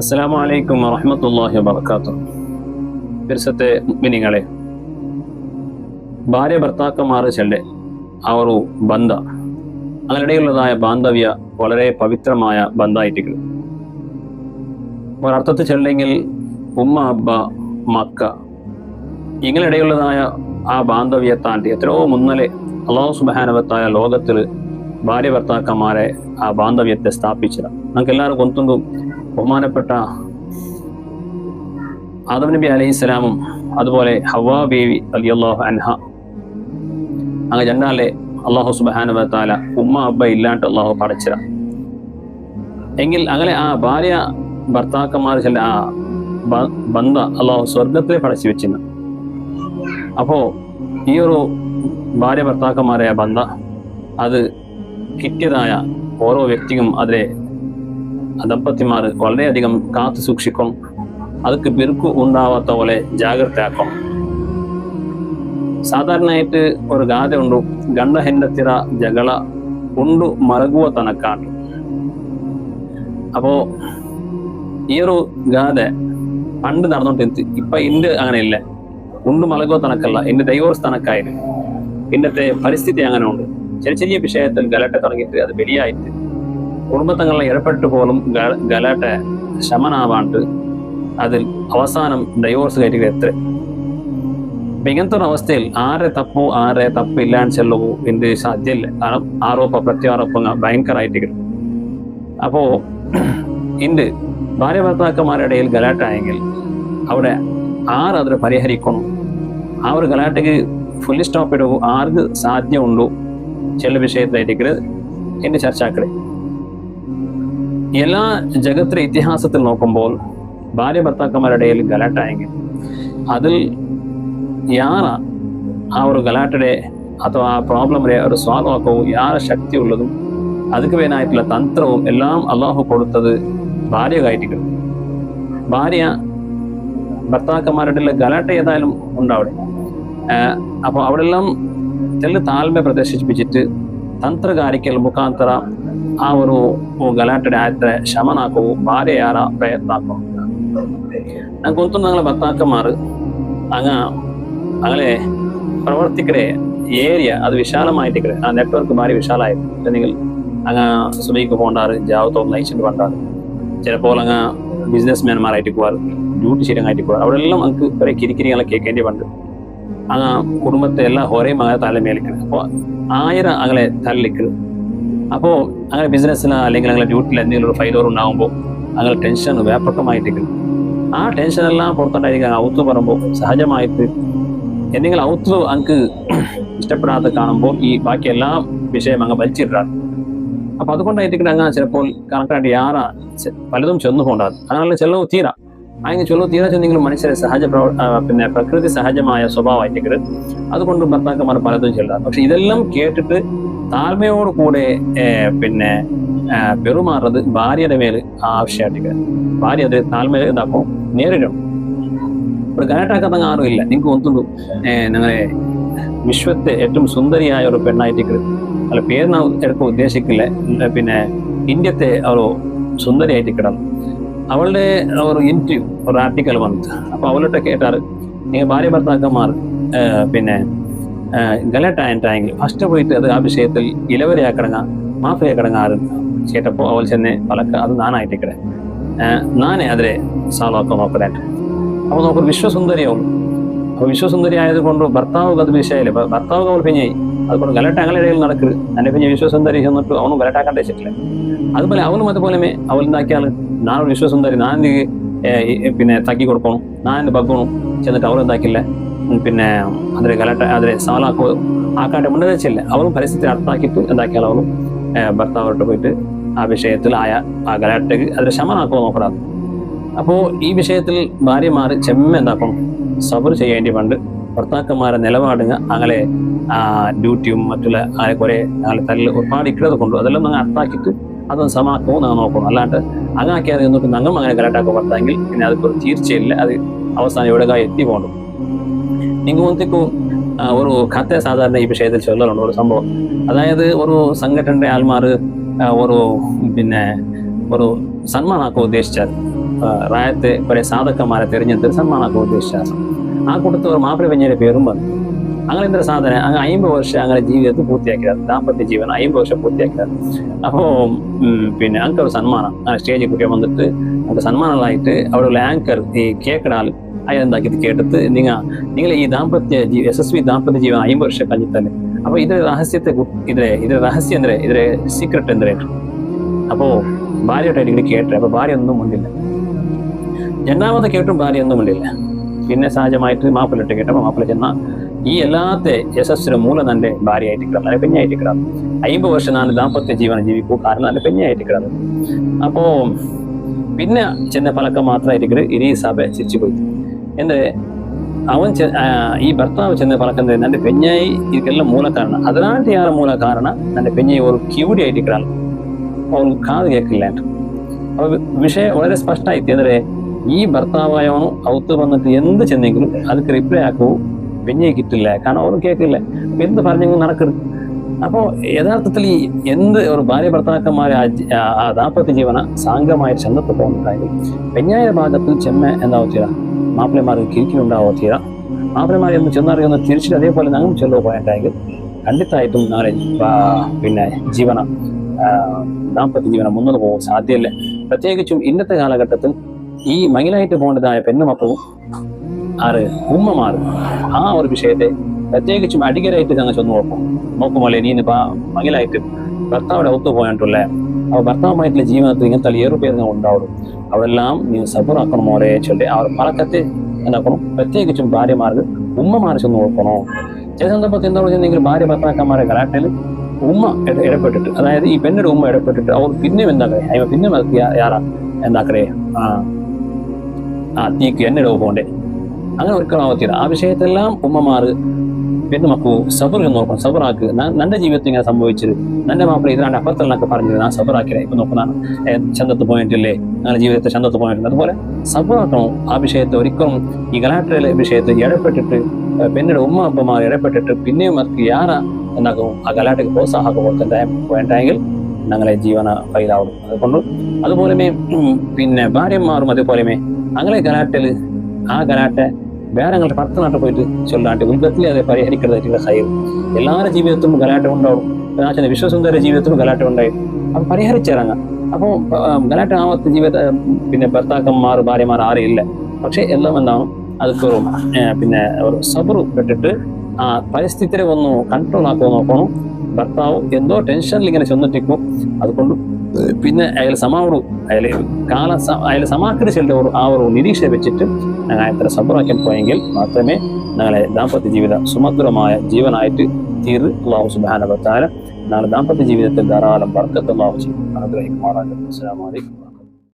അസ്സലാമു അലൈക്കും വറഹ്മത്തുള്ളാഹി വബറകാതുഹു. പിർസത്തെ മുഅ്മിനീങ്ങളെ, ഭാര്യ ഭർത്താക്കന്മാർ ചെല്ലെ ആ ഒരു ബന്ധ അങ്ങനിടയിലുള്ളതായ ബാന്ധവ്യ വളരെ പവിത്രമായ ബന്ധമായിട്ടിരിക്കുന്നു. ഒരർത്ഥത്തിൽ ചെല്ലെങ്കിൽ ഉമ്മ അബ്ബ മക്ക ഇങ്ങനിടയിലുള്ളതായ ആ ബാന്ധവ്യെ താണ്ടി എത്രയോ മുന്നലെ അല്ലാഹു സുബ്ഹാനഹു വ തആല ലോകത്തിൽ ഭാര്യ ഭർത്താക്കന്മാരെ ആ ബാന്ധവ്യത്തെ സ്ഥാപിച്ചതാണ്. നമുക്ക് എല്ലാവർക്കും കൊന്തുണ്ടു ബഹുമാനപ്പെട്ട ആദം നബി അലൈഹിസ്സലാമും അതുപോലെ ഹവ്വാ ബീവി റളിയല്ലാഹു അൻഹ അങ്ങ് ജന്നാലെ അല്ലാഹു സുബ്ഹാനഹു വ തആല ഉമ്മ അബ്ബ ഇല്ലാണ്ട് അല്ലാഹു പടച്ചിര എങ്കിൽ അങ്ങനെ ആ ഭാര്യ ഭർത്താക്കന്മാർ ചില ആ ബന്ധ അല്ലാഹു സ്വർഗത്തിലെ പടച്ചു വെച്ചിരുന്നു. അപ്പോ ഈ ഒരു ഭാര്യ ഭർത്താക്കന്മാരെ ആ ബന്ധ അത് കിട്ടിയതായ ഓരോ വ്യക്തിയും അതിലെ ദമ്പതിമാർ വളരെയധികം കാത്തു സൂക്ഷിക്കണം. അതൊക്കെ ബിർക്കു ഉണ്ടാവാത്ത പോലെ ജാഗ്രതയാക്കണം. സാധാരണയായിട്ട് ഒരു ഗാഥ ഉണ്ട്, ഗಂಡ ಹೆಂಡತಿರ ಜಗಳ ಉಂಡು ಮಲಗುವ ತನಕ. അപ്പോ ഈ ഒരു ഗാഥ പണ്ട് നടന്നുകൊണ്ടിരുന്നത്. ഇപ്പൊ ഇന്റെ അങ്ങനെയില്ല. ഉണ്ടു മലകുവ തനക്കല്ല, ഇന്റെ ഡൈവോഴ്സ് തനക്കായിട്ട് ഇന്നത്തെ പരിസ്ഥിതി അങ്ങനെ ഉണ്ട്. ചെറിയ ചെറിയ വിഷയത്തിൽ ഗലാട്ട തുടങ്ങിയിട്ട് അത് വെളിയായിട്ട് കുടുംബത്തങ്ങളിൽ ഇടപെട്ട് പോലും ഗലാട്ട ശമനാവാണ്ട് അതിൽ അവസാനം ഡൈവോഴ്സ് കയറ്റി എത്ര. അപ്പൊ ഇങ്ങനത്തെ ഒരു അവസ്ഥയിൽ ആരെ തപ്പില്ലാന്ന് ചെല്ലവോ എന്ത് സാധ്യമില്ല. കാരണം ആരോപ പ്രത്യാരോപങ്ങൾ ഭയങ്കരമായിട്ട്. അപ്പോ ഇണ്ട് ഭാര്യ ഭർത്താക്കന്മാരുടെ ഇടയിൽ ഗലാട്ട ആയെങ്കിൽ അവിടെ അതിനെ പരിഹരിക്കണം. ആ ഒരു ഗലാട്ടയ്ക്ക് ഫുള്ളി സ്റ്റോപ്പ് ഇടുക ആർക്ക് സാധ്യം ഉണ്ടോ ചില വിഷയത്തിലായിട്ട് എന്റെ ചർച്ചാക്കളെ എല്ലാ ജഗത്തിലെ ഇതിഹാസത്തിൽ നോക്കുമ്പോൾ ഭാര്യ ഭർത്താക്കന്മാരുടെ ഇടയിൽ ഗലാട്ട ആയെങ്കിൽ അതിൽ യാറാ ആ ഒരു ഗലാട്ടയുടെ ಅಥವಾ ആ പ്രോബ്ലമിനെ ഒരു സ്വാഭാവികവും യാറെ ശക്തിയുള്ളതും അതിക്ക് വേനായിട്ടുള്ള തന്ത്രവും എല്ലാം അള്ളാഹു കൊടുത്തത് ഭാര്യകായിട്ടിരിക്കും. ഭാര്യ ഭർത്താക്കന്മാരുടെ ഗലാട്ട ഏതായാലും ഉണ്ടാവിടെ. അപ്പോൾ അവിടെ എല്ലാം ചില താഴ്മ പ്രദർശിപ്പിച്ചിട്ട് ತಂತ್ರಗಾರಿಕೆಯ ಮುಖಾಂತರ ಆ ಒಂದು ಗಲಾಟೆ ಆಯ್ತು ಶಮನಾಕವು ಭಾರಿ ಯಾರ ಪ್ರಯತ್ನ ಹಾಕೋ ನಂಗೆ ಗೊತ್ತು. ഞങ്ങളെ ഭർത്താക്കന്മാർ അങ്ങനെ പ്രവർത്തിക്കരെ ഏരിയ അത് വിശാലമായിട്ടിക്കരെ ആ നെറ്റ്വർക്ക് ഭാരി വിശാലമായിട്ട് നിങ്ങൾ അങ്ങ് സുബൈക്ക് പോണ്ടാറ് ജാവത്തോ നയിച്ചിട്ട് പണ്ടാറ് ചിലപ്പോൾ അങ്ങ് ബിസിനസ് മാൻമാരായിട്ട് പോവാറ് ഡ്യൂട്ടി ശരിയായിട്ട് പോവാറ് അവിടെ എല്ലാം നമുക്ക് കുറെ കിരിക്കിരികളെ കേൾക്കേണ്ടി പണ്ട് അങ്ങ് കുടുംബത്തെ എല്ലാം ഒരേ മകനെ തലമേലിക്കുന്നത്. അപ്പോൾ 1000 അങ്ങനെ തലലിക്കുന്നത്. അപ്പോൾ അങ്ങനെ ബിസിനസ്സിന് അല്ലെങ്കിൽ അങ്ങനെ ഡ്യൂട്ടിയിൽ എന്തെങ്കിലും ഒരു ഫൈലോർ ഉണ്ടാകുമ്പോൾ അങ്ങനെ ടെൻഷൻ വ്യാപകമായിട്ടിരിക്കുന്നു. ആ ടെൻഷനെല്ലാം പുറത്തുണ്ടായിരിക്കുക ഔത്ത് പറയുമ്പോൾ സഹജമായിട്ട് എന്തെങ്കിലും ഔത്ത് അങ്ങ് ഇഷ്ടപ്പെടാതെ കാണുമ്പോൾ ഈ ബാക്കി എല്ലാ വിഷയം അങ്ങ് വലിച്ചിട്ടാണ്. അപ്പൊ അതുകൊണ്ടായിരിക്കും അങ്ങനെ ചിലപ്പോൾ കണക്കായിട്ട് പലതും ചെന്നു പോണ്ടാറ്. അങ്ങനെയുള്ള ചെലവ് തീരാ അങ്ങനെ ചെലവ് തീരാ ചെന്നെങ്കിലും മനുഷ്യരെ സഹജ പിന്നെ പ്രകൃതി സഹജമായ സ്വഭാവമായിട്ട് അതുകൊണ്ട് ഭർത്താക്കന്മാർ പലതും ചെല്ലാറ്. പക്ഷെ ഇതെല്ലാം കേട്ടിട്ട് താഴ്മയോട് കൂടെ പിന്നെ പെരുമാറുന്നത് ഭാര്യയുടെ മേൽ ആവശ്യമായിട്ട് ഭാര്യ അത് താഴ്മ ഇതാക്കും നേരിടും. ഒരു ഗലാട്ടാക്കാൻ ആരും ഇല്ല. നിങ്ങൾക്ക് ഒന്നുള്ളൂ ഞങ്ങളെ വിശ്വത്തെ ഏറ്റവും സുന്ദരിയായ ഒരു പെണ്ണായിട്ട് അല്ല പേര് നാം എടുക്കാൻ ഉദ്ദേശിക്കില്ല. പിന്നെ ഇന്ത്യത്തെ ഒരു സുന്ദരിയായിട്ട് കിടന്നു. അവളുടെ ഒരു ഇന്റർവ്യൂ ഒരു ആർട്ടിക്കൽ വന്നത്. അപ്പൊ അവളുടെ കേട്ടാറ് നിങ്ങൾ ഭാര്യ ഭർത്താക്കന്മാർ പിന്നെ ഗലാട്ടായെങ്കിൽ ഫസ്റ്റ് പോയിട്ട് അത് ആ വിഷയത്തിൽ ഇലവരെയാക്കിടങ്ങ മാഫിയാക്കിടങ്ങാറ് കേട്ടപ്പോൾ അവൾ ചെന്നെ പലക്ക അത് നാനായിട്ടിക്കടെ നാനേ അതിലെ സാളാക്കാൻ നോക്കലായിട്ട്. അപ്പൊ നോക്കൊരു വിശ്വസുന്ദരിയാവുള്ളൂ. അപ്പൊ വിശ്വസുന്ദരി ആയതുകൊണ്ട് ഭർത്താവ് അത് വിഷയമില്ല. ഭർത്താവ് അവൾ പിഞ്ഞായി അതുകൊണ്ട് ഗലാട്ട അങ്ങളിടയിൽ നടക്കരുത്. എന്നെ പിന്നെ വിശ്വസുന്ദരി ചെന്നിട്ട് അവനും ഗലാട്ടാക്കാൻ വെച്ചിട്ടില്ല. അതുപോലെ അവനും അതുപോലെ അവൾ എന്താക്കിയാൽ നാനൊരു വിശ്വസുന്ദരി ഞാൻ പിന്നെ തക്കി കൊടുക്കണം ഞാൻ ബഗ്ഗണം ചെന്നിട്ട് അവൾ എന്താക്കില്ല പിന്നെ അതിലെ ഗലാട്ട അതിലെ സാലാക്കോ ആക്കാണ്ട് മുന്നേ വെച്ചില്ല. അവളും പരിസ്ഥിതി അർത്ഥാക്കിയിട്ട് എന്താക്കിയാൽ അവളും ഭർത്താവോട്ട് പോയിട്ട് ആ വിഷയത്തിൽ ആ ഗലാട്ടയ്ക്ക് അതിലെ ശമനാക്കോ നോക്കടാ. അപ്പോ ഈ വിഷയത്തിൽ ഭാര്യമാർ ചെമ്മ എന്താക്കണം സബർ ചെയ്യേണ്ടി പണ്ട് ഭർത്താക്കന്മാരെ നിലപാടുക അങ്ങനെ ഡ്യൂട്ടിയും മറ്റുള്ള കുറെ അങ്ങനെ തല്ലിൽ ഒരുപാട് ഇക്കുന്നത് കൊണ്ടു അതെല്ലാം ഞങ്ങൾ അർത്ഥാക്കിയിട്ട് അതൊന്ന് സമാക്കവും ഞങ്ങൾ നോക്കണം. അല്ലാണ്ട് അങ്ങാക്കിയാൽ എന്നിട്ട് ഞങ്ങൾ അങ്ങനെ ഗലാട്ടാക്കോ ഭർത്താങ്കിൽ പിന്നെ അതൊക്കെ തീർച്ചയില്ല. അത് അവസാനം എവിടെ എത്തി പോകണ്ടു. നിങ്ങൾ ഒന്നിക്കും ഒരു കഥ സാധാരണ ഈ വിഷയത്തിൽ ചൊല്ലലുണ്ട് ഒരു സംഭവം. അതായത് ഒരു സംഘടനയുടെ ആൾമാർ ഒരു പിന്നെ ഒരു സന്മാനാക്കാൻ ഉദ്ദേശിച്ചാൽ റായത്തെ കുറെ സാധക്കന്മാരെ തിരഞ്ഞെടുത്ത് സന്മാനാക്കുക ഉദ്ദേശിച്ചാണ്. ആ കൂട്ടത്തിൽ ഒരു മാപ്പിള പെഞ്ഞയുടെ പേരും വന്നു. അങ്ങനെ എന്തൊരു സാധനം അങ്ങനെ 50 വർഷം അങ്ങനെ ജീവിതത്തിൽ പൂർത്തിയാക്കിയത്, ദാമ്പത്യ ജീവൻ 50 വർഷം പൂർത്തിയാക്കിയത്. അപ്പോൾ പിന്നെ ആങ്കർ ഒരു സന്മാനം അങ്ങനെ സ്റ്റേജിൽ കുട്ടിയെ വന്നിട്ട് നമുക്ക് സന്മാനങ്ങളായിട്ട് അവിടെയുള്ള ആങ്കർ ഈ കേക്കിടാൽ അതെന്താക്കിയത് കേട്ടിട്ട് നിങ്ങൾ ഈ യശസ്വി ദാമ്പത്യ ജീവൻ 50 വർഷം കഴിഞ്ഞിട്ടല്ലേ. അപ്പൊ ഇതിന്റെ രഹസ്യത്തെ ഇതിന്റെ രഹസ്യം എന്തേ, ഇതിന്റെ സീക്രട്ട് എന്തേ. അപ്പോ ഭാര്യയായിട്ട് ഇങ്ങനെ കേട്ടെ. അപ്പൊ ഭാര്യ ഒന്നും മുണ്ടില്ല. രണ്ടാമത്തെ കേട്ടും ഭാര്യ ഒന്നും മുണ്ടില്ല. പിന്നെ സഹജമായിട്ട് മാപ്പിളിട്ട് കേട്ടപ്പോ മാപ്പിള ചെന്ന ഈ എല്ലാത്തെ യശസ്സിന് മൂലം തന്റെ ഭാര്യയായിട്ട് കിടന്നു, നല്ല പെഞ്ഞായിട്ട് കിടന്നു. 50 വർഷം നാല് ദാമ്പത്യ ജീവനം ജീവിക്കൂ, കാരണം നല്ല പെഞ്ഞായിട്ട് കിടന്നു. അപ്പോ പിന്നെ ചെന്ന പലക്കം മാത്രമായിട്ട് ഇനി സഭ ചിരിച്ചു പോയി. എന്ത് അവൻ ഈ ഭർത്താവ് ചെന്ന പലക്കം ನನ್ನ ಪೆഞ്ഞಾಯಿ ಇದಕ್ಕೆಲ್ಲ ಮೂಲ ಕಾರಣ. ಅದರಾಂಟಿ ಯಾರ ಮೂಲ ಕಾರಣ ನನ್ನ ಪೆഞ്ഞಾಯಿ ഒരു ക്യൂടി ആയിട്ട് കിടന്നു, അവന് കാത് കേൾക്കില്ല. അപ്പൊ വിഷയം വളരെ സ്പഷ്ടമായിട്ട് ಅಂದ್ರೆ ഈ ഭർത്താവായവನು അവത്ത് വന്നിട്ട് എന്ത് ചെന്നെങ്കിലും ಅದಕ್ಕೆ റിപ്ലൈ ആക്കൂ പെഞ്ഞായി കിട്ടില്ല, കാരണം അവനും കേൾക്കില്ല. എന്ത് പറഞ്ഞെങ്കിലും നടക്കരുത്. അപ്പോൾ യഥാർത്ഥത്തിൽ ഈ എന്ത് ഒരു ഭാര്യ ഭർത്താക്കന്മാരെ ആ ദാമ്പത്യ ജീവന സാംഗമായിട്ട് ചെന്നത്ത് പോകുന്നുണ്ടായാലും പെഞ്ഞായ ഭാഗത്തിൽ ചെമ്മ എന്താവത്തില്ല, മാപ്പിളമാർക്ക് കിരിക്കലുണ്ടാവോ തീര. മാപ്പിളമാരെ ഒന്ന് ചെന്നറിയൊന്ന് തിരിച്ചിട്ട് അതേപോലെ ഞങ്ങൾ ചെല്ലോ പോയിട്ടായെങ്കിൽ ಖಂಡಿತಾയിട്ടും നാളെ പിന്നെ ജീവന ദാമ്പത്യ ജീവനം മുന്നോട്ട് പോകാൻ സാധ്യമല്ല. പ്രത്യേകിച്ചും ഇന്നത്തെ കാലഘട്ടത്തിൽ ഈ മങ്ങിലായിട്ട് പോകേണ്ടതായ പെണ്ണുമക്കളും ആറ് ഉമ്മമാർ ആ ഒരു വിഷയത്തെ പ്രത്യേകിച്ചും അടികരായിട്ട് ഞങ്ങൾ ചെന്ന് നോക്കുമല്ലേ. നീ മങ്ങിലായിട്ട് ഭർത്താവിടെ ഒത്തു പോയിട്ടുള്ളേ, അവ ഭർത്താവുമായിട്ടുള്ള ജീവിതത്തിൽ ഇങ്ങനത്തെ ഏറുപേരുകൾ ഉണ്ടാവുള്ളൂ. അതെല്ലാം നീ സബറാക്കണം മോളെ ചൊല്ലി ആ ഒരു പഴക്കത്തെ എന്താക്കണം. പ്രത്യേകിച്ചും ഭാര്യമാർക്ക് ഉമ്മമാരെ ചെന്ന് നോക്കണോ. ചില സന്ദർഭത്തിൽ എന്താ പറഞ്ഞെങ്കിൽ ഭാര്യ ഭർത്താക്കന്മാരെ കലാട്ടയിൽ ഉമ്മ ഇടപെട്ടിട്ട്, അതായത് ഈ പെണ്ണിന്റെ ഉമ്മ ഇടപെട്ടിട്ട് അവർ പിന്നെയും എന്താക്കേ അയ്യോ പിന്നെ യാറാ എന്താക്കടേ തീക്ക് എന്നിടവ് പോണ്ടേ, അങ്ങനെ ഒരിക്കലും ആവത്തില്ല. ആ വിഷയത്തെല്ലാം ഉമ്മമാർ പെണ്ണുമക്കു സബർ നോക്കണം. സബറാക്ക് നന്റെ ജീവിതത്തിൽ ഇങ്ങനെ സംഭവിച്ചത്, നന്റെ മാപ്പിള ഇതിനാണ്ട് അപ്പുറത്തെല്ലാം പറഞ്ഞത് ഞാൻ സബറാക്കില്ല. ഇപ്പൊ നോക്കുന്നതാണ് ചന്തത്ത് പോയിട്ടില്ലേ, ഞങ്ങളുടെ ജീവിതത്തെ ചന്തത്ത് പോയിട്ടുണ്ട്. അതുപോലെ സബറാക്കണം. ആ വിഷയത്തെ ഒരിക്കലും ഈ ഗലാട്ടയിലെ വിഷയത്തിൽ ഇടപെട്ടിട്ട് പെണ്ണിന്റെ ഉമ്മ അപ്പമാർ ഇടപെട്ടിട്ട് പിന്നെയും അവർക്ക് യാറാ എന്താക്കും ആ ഗലാട്ടയ്ക്ക് പ്രോത്സാഹനം വേണ്ടെങ്കിൽ ഞങ്ങളെ ജീവന ഫൈലാവും. അതുപോലെ പിന്നെ ഭാര്യമാരും അതേപോലെ അങ്ങനെ ഗലാട്ടല് ആ ഗലാട്ട വേറെ ഞങ്ങളുടെ ഭർത്തനാട്ട് പോയിട്ട് ചൊല്ലാണ്ട് ഉൽബത്തിൽ അത് പരിഹരിക്കുന്നതായിട്ടുള്ള ഹൈർ. എല്ലാവരുടെ ജീവിതത്തിലും ഗലാട്ട ഉണ്ടാവും. വിശ്വസുന്ദര ജീവിതത്തിലും ഗലാട്ട ഉണ്ടായി. അത് പരിഹരിച്ചിറങ്ങാം. അപ്പോൾ ഗലാട്ട ആവത്ത് ജീവിത പിന്നെ ഭർത്താക്കന്മാർ ഭാര്യമാർ ആരും ഇല്ല. പക്ഷെ എല്ലാം എന്താണ് അതൊക്കെ പിന്നെ ഒരു സബറ് പെട്ടിട്ട് ആ പരിസ്ഥിതിയെ ഒന്ന് കൺട്രോൾ ആക്കുമോ നോക്കണം. ഭർത്താവ് എന്തോ ടെൻഷനിൽ ഇങ്ങനെ ചെന്നിട്ടിരിക്കും. അതുകൊണ്ട് പിന്നെ അയാൾ അയാൾ സമാക്കരി ചെല്ലുന്ന ആ ഒരു നിരീക്ഷ വെച്ചിട്ട് ഞങ്ങൾ എത്ര സബറാക്കാൻ പോയെങ്കിൽ മാത്രമേ ഞങ്ങളെ ദാമ്പത്യ ജീവിതം സുമധുരമായ ജീവനായിട്ട് തീർന്ന് അല്ലാഹു സുബ്ഹാനഹു വ തആല നാളെ ദാമ്പത്യ ജീവിതത്തിൽ ധാരാളം ബർക്കത്ത് അല്ലാഹു അനുഗ്രഹിക്കുമാറാകട്ടെ. അസ്സലാമു അലൈക്കും.